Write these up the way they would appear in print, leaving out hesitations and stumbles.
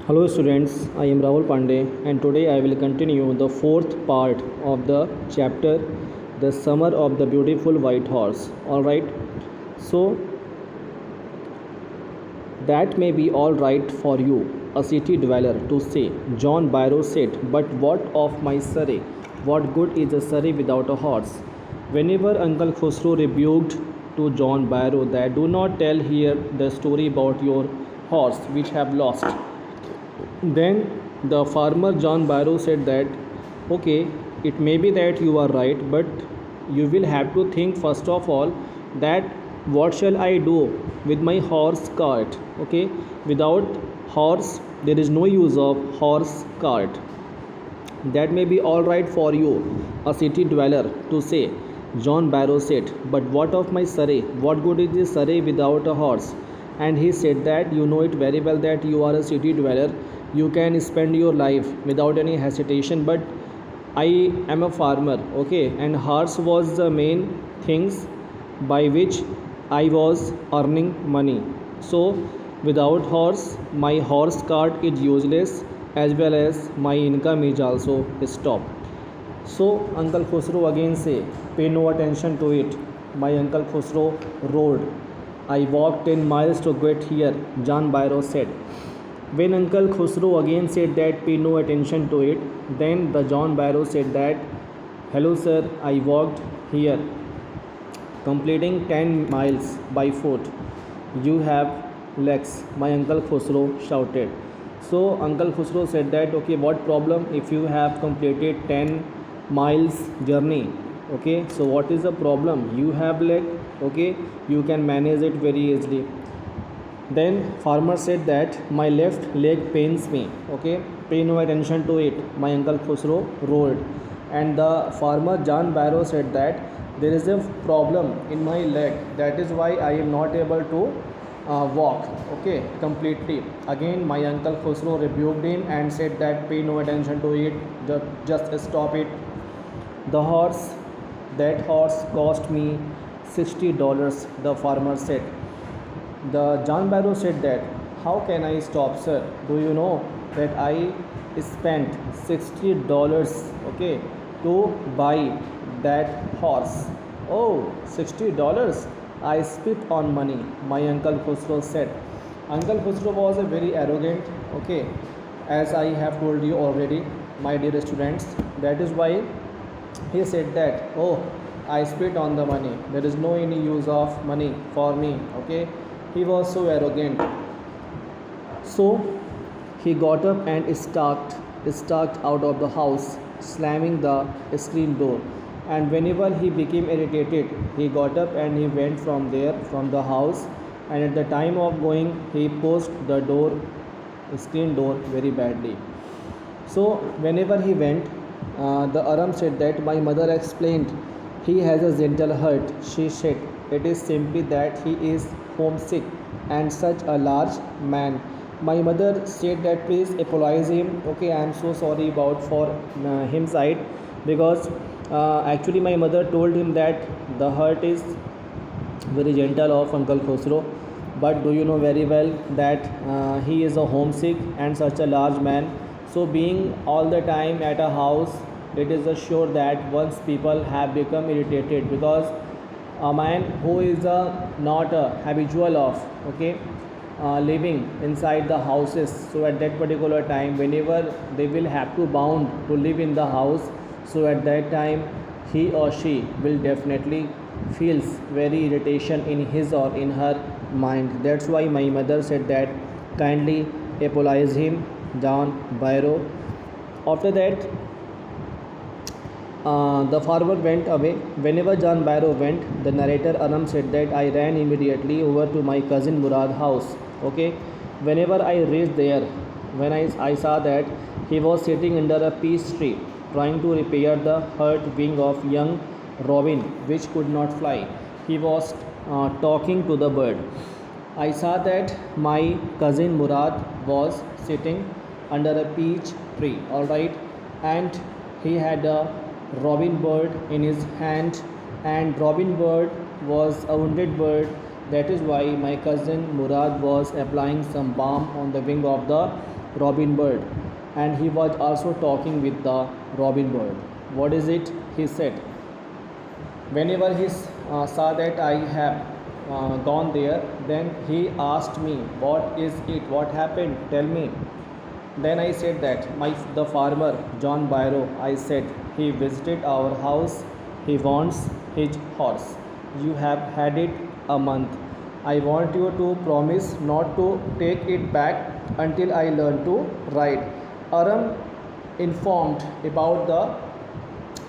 Hello students, I am Rahul Pandey and today I will continue the fourth part of the chapter The Summer of the Beautiful White Horse. Alright, so that may be alright for you, a city dweller, to say, John Byrow said, but what of my Surrey? What good is a Surrey without a horse? Whenever Uncle Khosrow rebuked to John Byrow that do not tell here the story about your horse which have lost, then the farmer John Barrow said that, okay, it may be that you are right, but you will have to think first of all that what shall I do with my horse cart? Okay, without horse, there is no use of horse cart. That may be all right for you, a city dweller, to say, John Barrow said, but what of my Surrey? What good is this Surrey without a horse? And he said that you know it very well that you are a city dweller, you can spend your life without any hesitation, but I am a farmer, okay, and horse was the main things by which I was earning money. So without horse, my horse cart is useless as well as my income is also stopped. So Uncle Khosrow again say, pay no attention to it. My Uncle Khosrow roared. I walked 10 miles to get here, John Byrow said. When Uncle Khosrow again said that pay no attention to it, then the John Barrow said that, hello sir, I walked here, completing 10 miles by foot. You have legs, my Uncle Khosrow shouted. So Uncle Khosrow said that, okay, what problem if you have completed 10 miles journey? Okay, so what is the problem? You have leg, okay, you can manage it very easily. Then farmer said that my left leg pains me, okay, pay no attention to it, my Uncle Khosrow roared. And the farmer John Barrow said that there is a problem in my leg, that is why I am not able to walk, okay, completely. Again my Uncle Khosrow rebuked him and said that pay no attention to it, just stop it. The horse, that horse cost me $60, the farmer said. The John Barrow said that, how can I stop sir? Do you know that I spent $60, okay, to buy that horse? Oh, $60, I spit on money, my Uncle Khosrow said. Uncle Khosrow was a very arrogant, okay, as I have told you already, my dear students. That is why he said that, oh, I spit on the money, there is no any use of money for me, okay. He was so arrogant. So he got up and stalked out of the house, slamming the screen door. And whenever he became irritated, he got up and he went from there, from the house. And at the time of going, he pushed the door, screen door, very badly. So whenever he went, the Aram said that my mother explained, he has a gentle heart. She said, it is simply that he is homesick and such a large man. My mother said that please apologize him. Okay, I am so sorry about for him side, because actually my mother told him that the heart is very gentle of Uncle Khosrow, but do you know very well that he is a homesick and such a large man. So being all the time at a house, it is sure that once people have become irritated, because a man who is not a habitual of, okay, living inside the houses, so at that particular time whenever they will have to bound to live in the house, so at that time he or she will definitely feels very irritation in his or in her mind. That's why my mother said that kindly apologize him, John Byrow. After that, the farmer went away. Whenever John Barrow went, the narrator Anam said that I ran immediately over to my cousin Murad's house. Okay, whenever I reached there, when I saw that he was sitting under a peach tree, trying to repair the hurt wing of young robin which could not fly. He was talking to the bird. I saw that my cousin Murad was sitting under a peach tree, all right, and he had a robin bird in his hand, and robin bird was a wounded bird. That is why my cousin Murad was applying some balm on the wing of the robin bird, and he was also talking with the robin bird. What is it? He said. Whenever he saw that I have gone there, then he asked me, "What is it? What happened? Tell me." Then I said that the farmer John Byro, I said, he visited our house. He wants his horse. You have had it a month. I want you to promise not to take it back until I learn to ride. Aram informed about the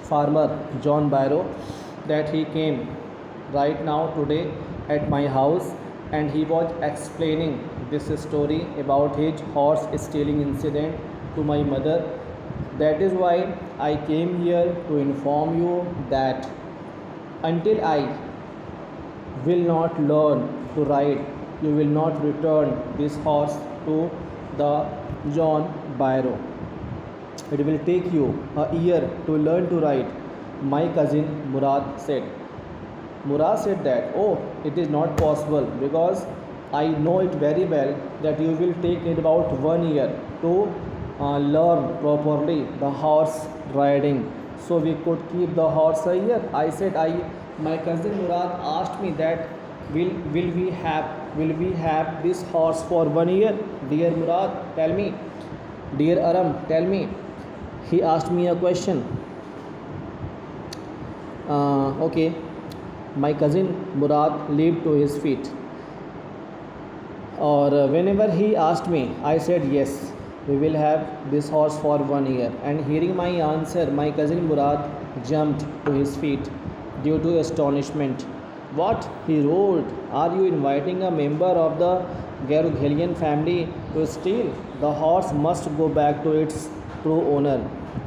farmer John Byro that he came right now today at my house, and he was explaining this story about his horse stealing incident to my mother. That is why I came here to inform you that until I will not learn to ride, you will not return this horse to the John Byro. It will take you a year to learn to ride, my cousin Murad said. Murad said that, "Oh, it is not possible because I know it very well that you will take it about 1 year to learn properly the horse riding. So we could keep the horse a year." I said, my cousin Murad asked me that will we have this horse for 1 year? Dear Murad, tell me. Dear Aram, tell me. He asked me a question. Okay. My cousin Murad leaped to his feet. Or whenever he asked me, I said yes, we will have this horse for 1 year. And hearing my answer, my cousin Murad jumped to his feet due to astonishment. What? He roared. Are you inviting a member of the Garughelian family to steal? The horse must go back to its true owner.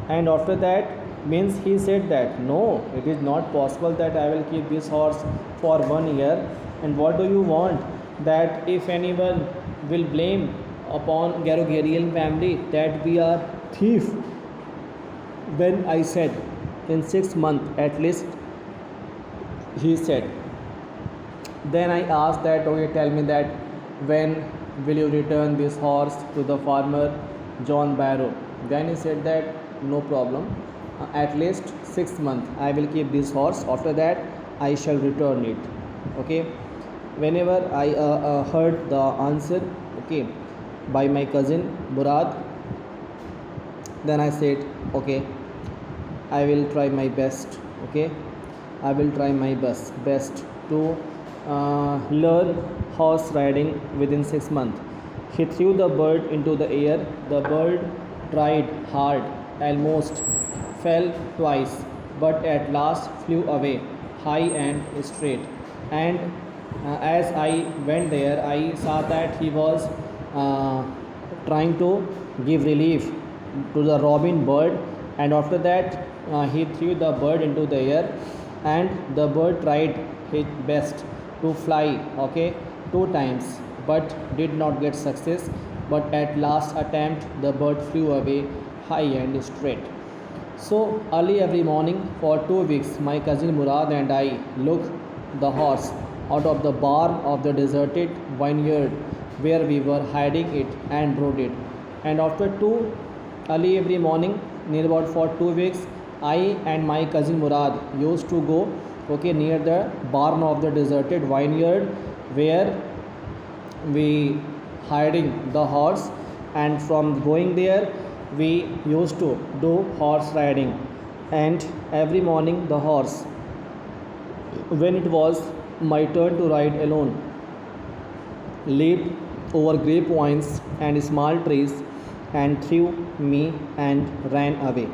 And after that, means he said that no, it is not possible that I will keep this horse for 1 year. And what do you want? That if anyone will blame upon Garugherian family that we are thief. When I said in 6 months at least, he said. Then I asked that, okay, tell me that when will you return this horse to the farmer John Barrow? Then he said that no problem. At least 6 months I will keep this horse. After that I shall return it. Okay. Whenever I heard the answer, okay, by my cousin Murad, then I said, okay, I will try my best. Okay, I will try my best to learn horse riding within 6 months. He threw the bird into the air. The bird tried hard, almost fell twice, but at last flew away, high and straight. And as I went there, I saw that he was trying to give relief to the robin bird, and after that he threw the bird into the air, and the bird tried his best to fly, okay, 2 times, but did not get success. But at last attempt, the bird flew away high and straight. So early every morning for 2 weeks, my cousin Murad and I look the horse out of the barn of the deserted vineyard where we were hiding it, and rode it. And after early every morning, near about for 2 weeks, I and my cousin Murad used to go, okay, near the barn of the deserted vineyard where we hiding the horse, and from going there we used to do horse riding. And every morning the horse, when it was my turn to ride alone, leaped over grapevines and small trees and threw me and ran away.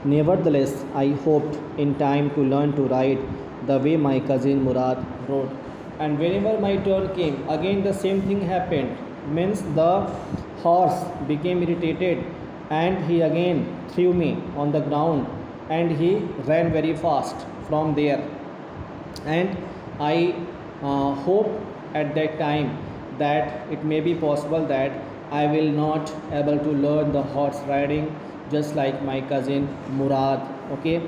Nevertheless, I hoped in time to learn to ride the way my cousin Murad rode. And whenever my turn came, again the same thing happened. Means the horse became irritated, and he again threw me on the ground, and he ran very fast from there. And I hope at that time that it may be possible that I will not able to learn the horse riding just like my cousin Murad. Okay.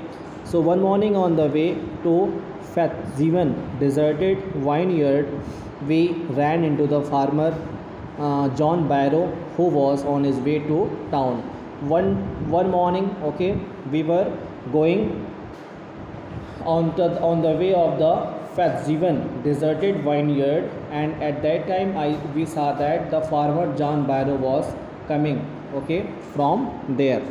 So one morning on the way to Fatzheven deserted vineyard, we ran into the farmer John Barrow, who was on his way to town. One morning, okay, we were going on the way of the Fitzgibbon deserted vineyard, and at that time we saw that the farmer John Barrow was coming, okay, from there.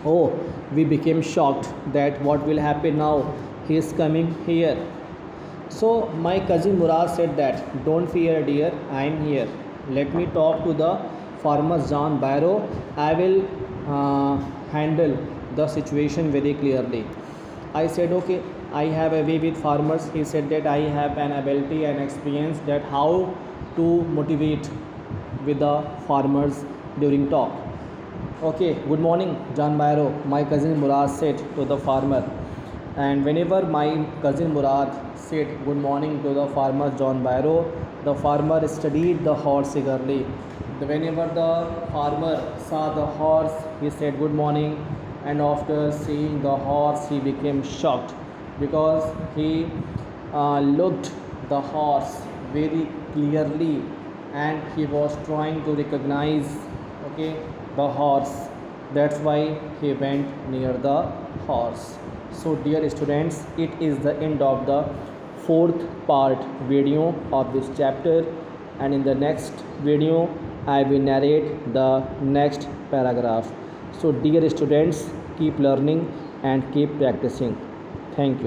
Oh, we became shocked that what will happen now, he is coming here. So my cousin Murad said that, don't fear dear, I am here, let me talk to the farmer John Barrow, I will handle the situation very clearly. I said, okay, I have a way with farmers. He said that I have an ability and experience that how to motivate with the farmers during talk. Okay, good morning, John Barrow. My cousin Murad said to the farmer. And whenever my cousin Murad said good morning to the farmer John Barrow, the farmer studied the horse eagerly. Whenever the farmer saw the horse, he said good morning, and after seeing the horse, he became shocked because he looked the horse very clearly, and he was trying to recognize, okay, the horse. That's why he went near the horse. So dear students, it is the end of the fourth part video of this chapter, and in the next video I will narrate the next paragraph. So dear students, keep learning and keep practicing. Thank you.